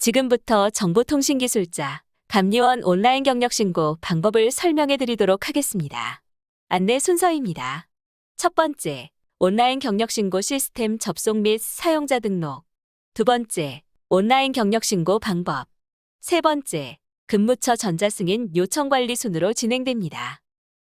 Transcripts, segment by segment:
지금부터 정보통신기술자 감리원 온라인 경력신고 방법을 설명해 드리도록 하겠습니다. 안내 순서입니다. 첫 번째, 온라인 경력신고 시스템 접속 및 사용자 등록. 두 번째, 온라인 경력신고 방법. 세 번째, 근무처 전자승인 요청관리 순으로 진행됩니다.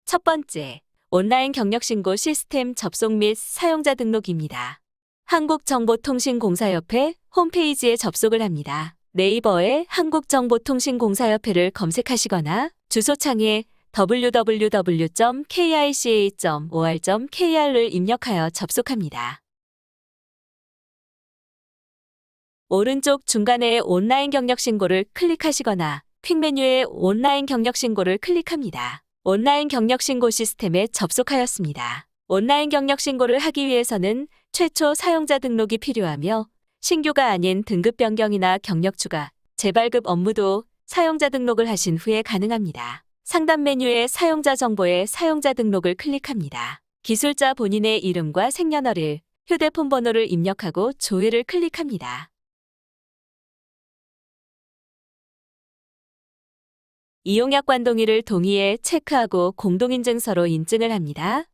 첫 번째, 온라인 경력신고 시스템 접속 및 사용자 등록입니다. 한국정보통신공사협회 홈페이지에 접속을 합니다. 네이버에 한국정보통신공사협회를 검색하시거나 주소창에 www.kica.or.kr을 입력하여 접속합니다. 오른쪽 중간에 온라인 경력신고를 클릭하시거나 퀵 메뉴에 온라인 경력신고를 클릭합니다. 온라인 경력신고 시스템에 접속하였습니다. 온라인 경력신고를 하기 위해서는 최초 사용자 등록이 필요하며 신규가 아닌 등급 변경이나 경력 추가, 재발급 업무도 사용자 등록을 하신 후에 가능합니다. 상단 메뉴의 사용자 정보에 사용자 등록을 클릭합니다. 기술자 본인의 이름과 생년월일, 휴대폰 번호를 입력하고 조회를 클릭합니다. 이용약관 동의를 동의에 체크하고 공동인증서로 인증을 합니다.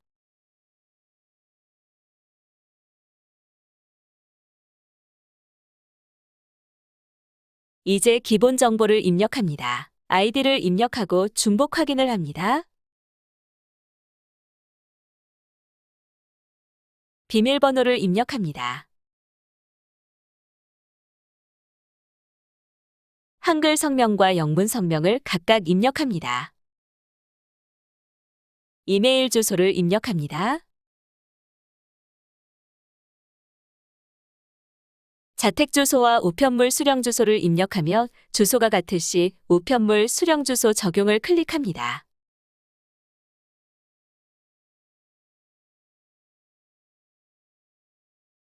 이제 기본 정보를 입력합니다. 아이디를 입력하고 중복 확인을 합니다. 비밀번호를 입력합니다. 한글 성명과 영문 성명을 각각 입력합니다. 이메일 주소를 입력합니다. 자택 주소와 우편물 수령 주소를 입력하며 주소가 같을 시 우편물 수령 주소 적용을 클릭합니다.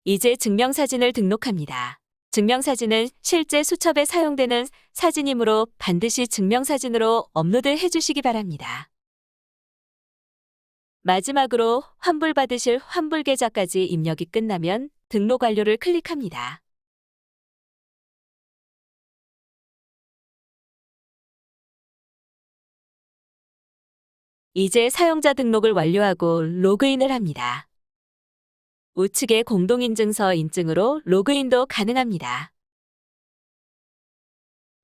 이제 증명사진을 등록합니다. 증명사진은 실제 수첩에 사용되는 사진이므로 반드시 증명사진으로 업로드해 주시기 바랍니다. 마지막으로 환불받으실 환불계좌까지 입력이 끝나면 등록 완료를 클릭합니다. 이제 사용자 등록을 완료하고 로그인을 합니다. 우측의 공동인증서 인증으로 로그인도 가능합니다.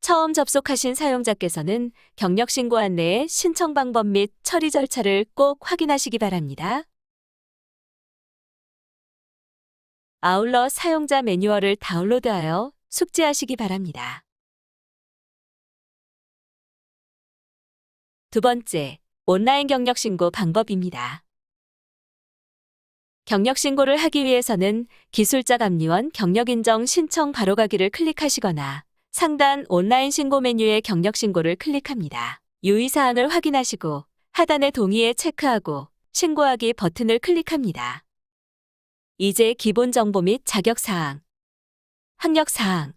처음 접속하신 사용자께서는 경력신고 안내의 신청 방법 및 처리 절차를 꼭 확인하시기 바랍니다. 아울러 사용자 매뉴얼을 다운로드하여 숙지하시기 바랍니다. 두 번째, 온라인 경력신고 방법입니다. 경력신고를 하기 위해서는 기술자 감리원 경력인정 신청 바로가기를 클릭하시거나 상단 온라인 신고 메뉴의 경력신고를 클릭합니다. 유의사항을 확인하시고 하단의 동의에 체크하고 신고하기 버튼을 클릭합니다. 이제 기본 정보 및 자격사항, 학력사항,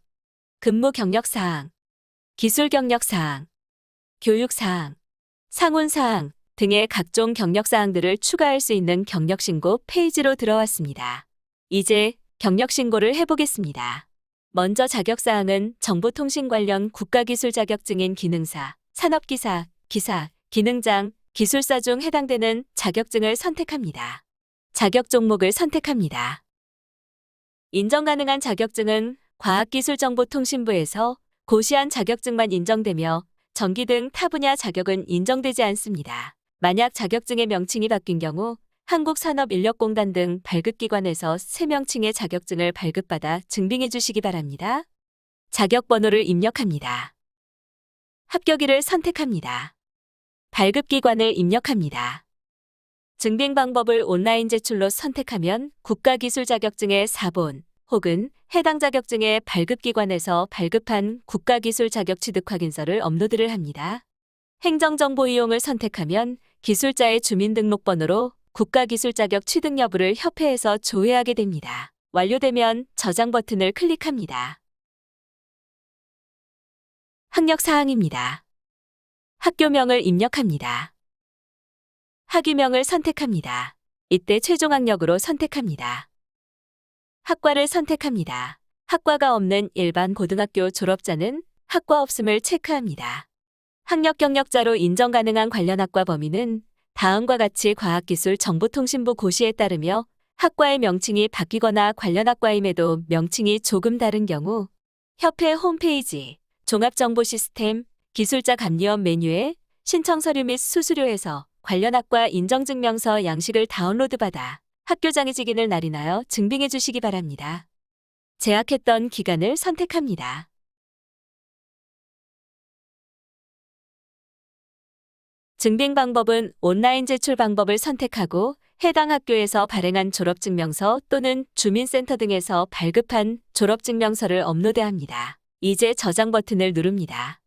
근무 경력사항, 기술 경력사항, 교육사항, 상훈사항 등의 각종 경력사항들을 추가할 수 있는 경력신고 페이지로 들어왔습니다. 이제 경력신고를 해보겠습니다. 먼저 자격사항은 정보통신 관련 국가기술 자격증인 기능사, 산업기사, 기사, 기능장, 기술사 중 해당되는 자격증을 선택합니다. 자격 종목을 선택합니다. 인정 가능한 자격증은 과학기술정보통신부에서 고시한 자격증만 인정되며 전기 등 타 분야 자격은 인정되지 않습니다. 만약 자격증의 명칭이 바뀐 경우 한국산업인력공단 등 발급기관에서 새 명칭의 자격증을 발급받아 증빙해 주시기 바랍니다. 자격번호를 입력합니다. 합격일을 선택합니다. 발급기관을 입력합니다. 증빙 방법을 온라인 제출로 선택하면 국가기술 자격증의 사본 혹은 해당 자격증의 발급기관에서 발급한 국가기술 자격 취득 확인서를 업로드를 합니다. 행정정보 이용을 선택하면 기술자의 주민등록번호로 국가기술 자격 취득 여부를 협회에서 조회하게 됩니다. 완료되면 저장 버튼을 클릭합니다. 학력사항입니다. 학교명을 입력합니다. 학위명을 선택합니다. 이때 최종 학력으로 선택합니다. 학과를 선택합니다. 학과가 없는 일반 고등학교 졸업자는 학과 없음을 체크합니다. 학력 경력자로 인정 가능한 관련 학과 범위는 다음과 같이 과학기술정보통신부 고시에 따르며 학과의 명칭이 바뀌거나 관련 학과임에도 명칭이 조금 다른 경우 협회 홈페이지 종합정보시스템 기술자 감리원 메뉴에 신청 서류 및 수수료에서 관련 학과 인정증명서 양식을 다운로드받아 학교장애직인을 날인하여 증빙해 주시기 바랍니다. 재학했던 기간을 선택합니다. 증빙 방법은 온라인 제출 방법을 선택하고 해당 학교에서 발행한 졸업증명서 또는 주민센터 등에서 발급한 졸업증명서를 업로드합니다. 이제 저장 버튼을 누릅니다.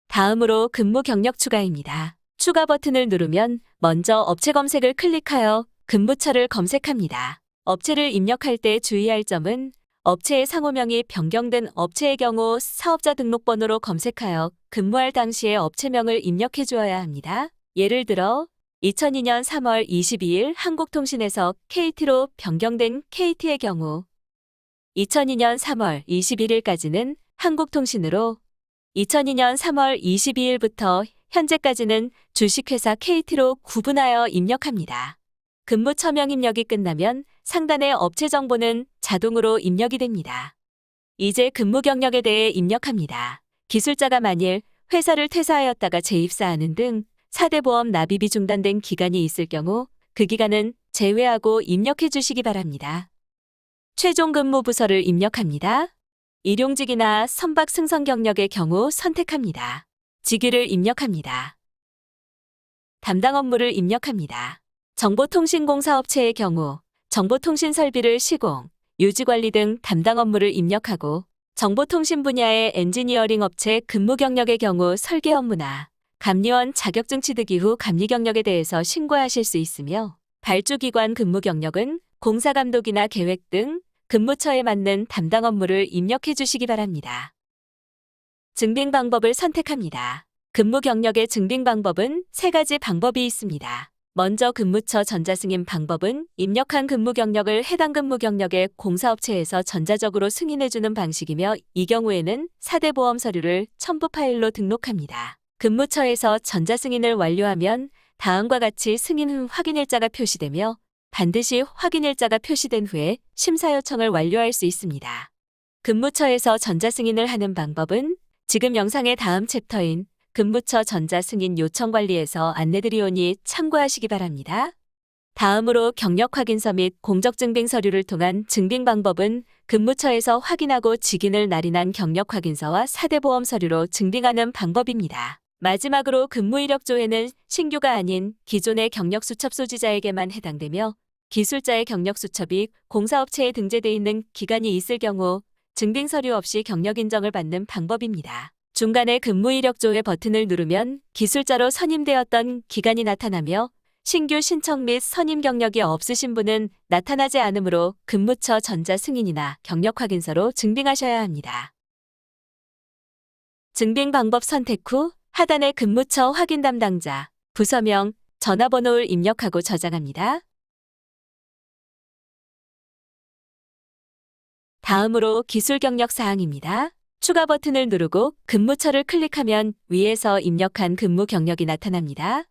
다음으로 근무 경력 추가입니다. 추가 버튼을 누르면 먼저 업체 검색을 클릭하여 근무처를 검색합니다. 업체를 입력할 때 주의할 점은 업체의 상호명이 변경된 업체의 경우 사업자 등록번호로 검색하여 근무할 당시의 업체명을 입력해 주어야 합니다. 예를 들어 2002년 3월 22일 한국통신에서 KT로 변경된 KT의 경우 2002년 3월 21일까지는 한국통신으로 2002년 3월 22일부터 현재까지는 주식회사 KT로 구분하여 입력합니다. 근무 처명 입력이 끝나면 상단의 업체 정보는 자동으로 입력이 됩니다. 이제 근무 경력에 대해 입력합니다. 기술자가 만일 회사를 퇴사하였다가 재입사하는 등 4대 보험 납입이 중단된 기간이 있을 경우 그 기간은 제외하고 입력해 주시기 바랍니다. 최종 근무 부서를 입력합니다. 일용직이나 선박 승선 경력의 경우 선택합니다. 직위를 입력합니다. 담당 업무를 입력합니다. 정보통신공사업체의 경우 정보통신 설비를 시공, 유지관리 등 담당 업무를 입력하고 정보통신 분야의 엔지니어링 업체 근무 경력의 경우 설계 업무나 감리원 자격증 취득 이후 감리 경력에 대해서 신고하실 수 있으며 발주기관 근무 경력은 공사감독이나 계획 등 근무처에 맞는 담당 업무를 입력해 주시기 바랍니다. 증빙 방법을 선택합니다. 근무 경력의 증빙 방법은 3가지 방법이 있습니다. 먼저 근무처 전자승인 방법은 입력한 근무 경력을 해당 근무 경력의 공사업체에서 전자적으로 승인해주는 방식이며 이 경우에는 4대 보험 서류를 첨부 파일로 등록합니다. 근무처에서 전자승인을 완료하면 다음과 같이 승인 후 확인일자가 표시되며 반드시 확인일자가 표시된 후에 심사 요청을 완료할 수 있습니다. 근무처에서 전자승인을 하는 방법은 지금 영상의 다음 챕터인 근무처 전자승인 요청 관리에서 안내드리오니 참고하시기 바랍니다. 다음으로 경력확인서 및 공적증빙 서류를 통한 증빙 방법은 근무처에서 확인하고 직인을 날인한 경력확인서와 4대 보험 서류로 증빙하는 방법입니다. 마지막으로 근무 이력조회는 신규가 아닌 기존의 경력 수첩 소지자에게만 해당되며 기술자의 경력 수첩이 공사업체에 등재되어 있는 기간이 있을 경우 증빙 서류 없이 경력 인정을 받는 방법입니다. 중간에 근무 이력 조회 버튼을 누르면 기술자로 선임되었던 기간이 나타나며 신규 신청 및 선임 경력이 없으신 분은 나타나지 않으므로 근무처 전자 승인이나 경력 확인서로 증빙하셔야 합니다. 증빙 방법 선택 후 하단의 근무처 확인 담당자, 부서명, 전화번호를 입력하고 저장합니다. 다음으로 기술 경력 사항입니다. 추가 버튼을 누르고 근무처를 클릭하면 위에서 입력한 근무 경력이 나타납니다.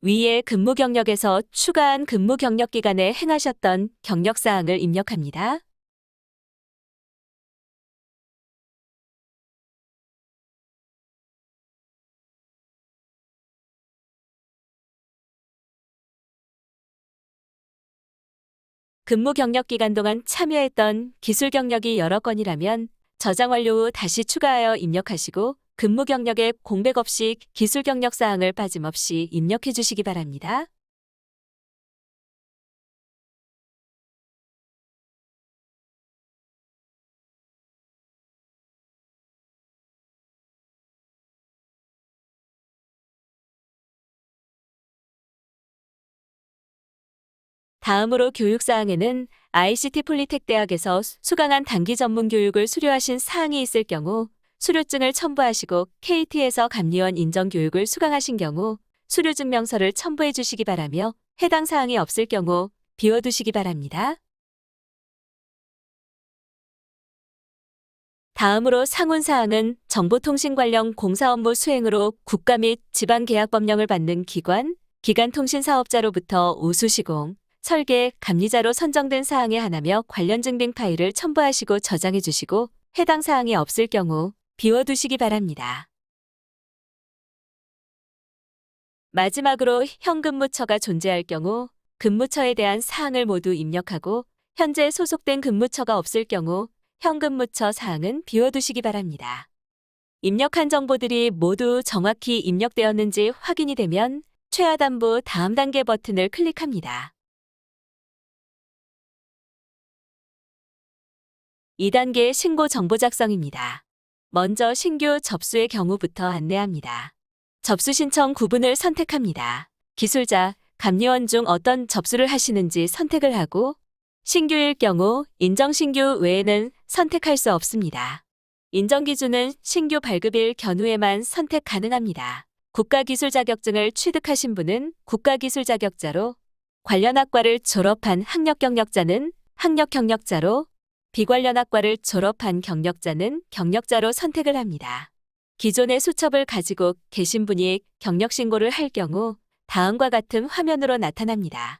위에 근무 경력에서 추가한 근무 경력 기간에 행하셨던 경력 사항을 입력합니다. 근무 경력 기간 동안 참여했던 기술 경력이 여러 건이라면 저장 완료 후 다시 추가하여 입력하시고 근무 경력에 공백 없이 기술 경력 사항을 빠짐없이 입력해 주시기 바랍니다. 다음으로 교육사항에는 ICT 폴리텍 대학에서 수강한 단기 전문 교육을 수료하신 사항이 있을 경우 수료증을 첨부하시고 KT에서 감리원 인정 교육을 수강하신 경우 수료증명서를 첨부해 주시기 바라며 해당 사항이 없을 경우 비워두시기 바랍니다. 다음으로 상훈사항은 정보통신 관련 공사 업무 수행으로 국가 및 지방계약법령을 받는 기관, 기간통신사업자로부터 우수시공, 설계, 감리자로 선정된 사항에 한하며 관련 증빙 파일을 첨부하시고 저장해 주시고 해당 사항이 없을 경우 비워두시기 바랍니다. 마지막으로 현근무처가 존재할 경우 근무처에 대한 사항을 모두 입력하고 현재 소속된 근무처가 없을 경우 현근무처 사항은 비워두시기 바랍니다. 입력한 정보들이 모두 정확히 입력되었는지 확인이 되면 최하단부 다음 단계 버튼을 클릭합니다. 2단계 신고 정보 작성입니다. 먼저 신규 접수의 경우부터 안내합니다. 접수 신청 구분을 선택합니다. 기술자, 감리원 중 어떤 접수를 하시는지 선택을 하고 신규일 경우 인정신규 외에는 선택할 수 없습니다. 인정기준은 신규 발급일 견우에만 선택 가능합니다. 국가기술 자격증을 취득하신 분은 국가기술 자격자로, 관련 학과를 졸업한 학력 경력자는 학력 경력자로, 비관련 학과를 졸업한 경력자는 경력자로 선택을 합니다. 기존의 수첩을 가지고 계신 분이 경력신고를 할 경우 다음과 같은 화면으로 나타납니다.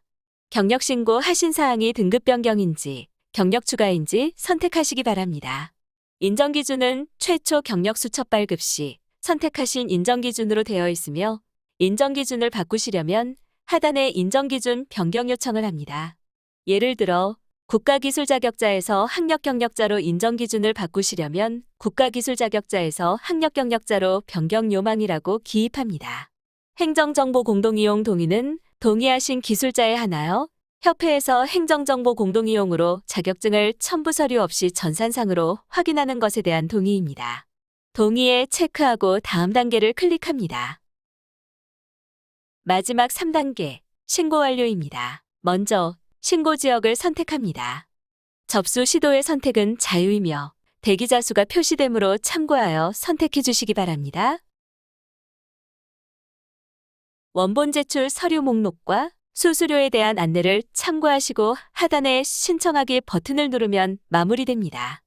경력신고 하신 사항이 등급 변경인지 경력 추가인지 선택하시기 바랍니다. 인정기준은 최초 경력 수첩 발급 시 선택하신 인정기준으로 되어 있으며 인정기준을 바꾸시려면 하단에 인정기준 변경 요청을 합니다. 예를 들어 국가기술 자격자에서 학력 경력자로 인정기준을 바꾸시려면 국가기술 자격자에서 학력 경력자로 변경 요망이라고 기입합니다. 행정정보 공동이용 동의는 동의하신 기술자에 한하여 협회에서 행정정보 공동이용으로 자격증을 첨부 서류 없이 전산상으로 확인하는 것에 대한 동의입니다. 동의에 체크하고 다음 단계를 클릭합니다. 마지막 3단계, 신고 완료입니다. 먼저 신고 지역을 선택합니다. 접수 시도의 선택은 자유이며 대기자 수가 표시되므로 참고하여 선택해 주시기 바랍니다. 원본 제출 서류 목록과 수수료에 대한 안내를 참고하시고 하단에 신청하기 버튼을 누르면 마무리됩니다.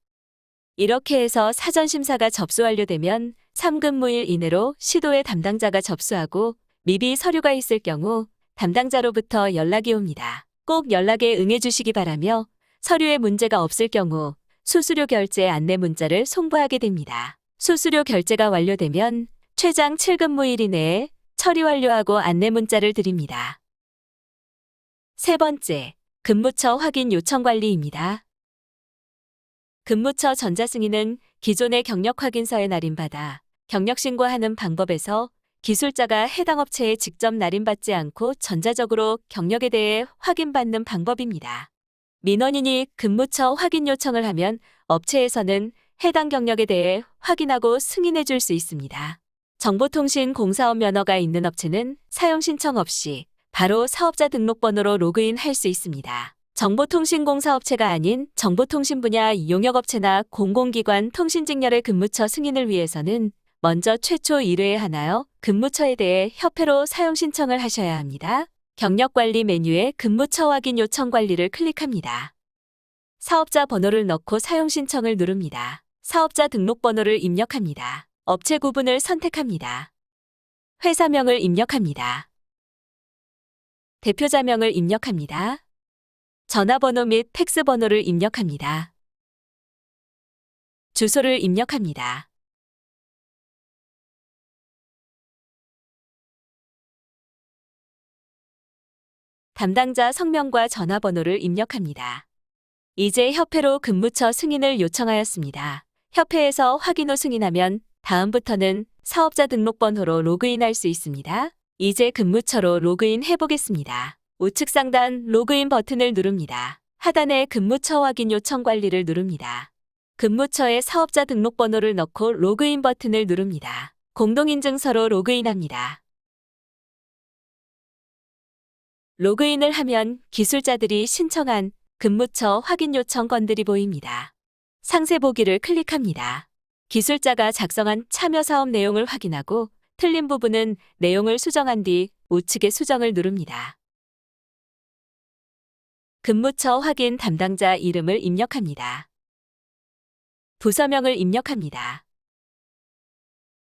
이렇게 해서 사전심사가 접수 완료되면 3근무일 이내로 시도의 담당자가 접수하고 미비 서류가 있을 경우 담당자로부터 연락이 옵니다. 꼭 연락에 응해주시기 바라며 서류에 문제가 없을 경우 수수료 결제 안내 문자를 송부하게 됩니다. 수수료 결제가 완료되면 최장 7근무일 이내에 처리 완료하고 안내 문자를 드립니다. 세 번째, 근무처 확인 요청 관리입니다. 근무처 전자승인은 기존의 경력 확인서에 날인받아 경력 신고하는 방법에서 기술자가 해당 업체에 직접 날인받지 않고 전자적으로 경력에 대해 확인받는 방법입니다. 민원인이 근무처 확인 요청을 하면 업체에서는 해당 경력에 대해 확인하고 승인해 줄 수 있습니다. 정보통신 공사업 면허가 있는 업체는 사용 신청 없이 바로 사업자 등록번호로 로그인 할 수 있습니다. 정보통신공사업체가 아닌 정보통신 분야 용역업체나 공공기관 통신직렬의 근무처 승인을 위해서는 먼저 최초 1회에 한하여 근무처에 대해 협회로 사용 신청을 하셔야 합니다. 경력관리 메뉴에 근무처 확인 요청 관리를 클릭합니다. 사업자 번호를 넣고 사용 신청을 누릅니다. 사업자 등록번호를 입력합니다. 업체 구분을 선택합니다. 회사명을 입력합니다. 대표자명을 입력합니다. 전화번호 및 팩스번호를 입력합니다. 주소를 입력합니다. 담당자 성명과 전화번호를 입력합니다. 이제 협회로 근무처 승인을 요청하였습니다. 협회에서 확인 후 승인하면 다음부터는 사업자 등록번호로 로그인할 수 있습니다. 이제 근무처로 로그인 해보겠습니다. 우측 상단 로그인 버튼을 누릅니다. 하단에 근무처 확인 요청 관리를 누릅니다. 근무처에 사업자 등록번호를 넣고 로그인 버튼을 누릅니다. 공동인증서로 로그인합니다. 로그인을 하면 기술자들이 신청한 근무처 확인 요청 건들이 보입니다. 상세 보기를 클릭합니다. 기술자가 작성한 참여 사업 내용을 확인하고 틀린 부분은 내용을 수정한 뒤 우측의 수정을 누릅니다. 근무처 확인 담당자 이름을 입력합니다. 부서명을 입력합니다.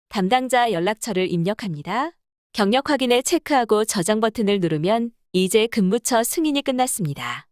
담당자 연락처를 입력합니다. 경력 확인에 체크하고 저장 버튼을 누르면 이제 근무처 승인이 끝났습니다.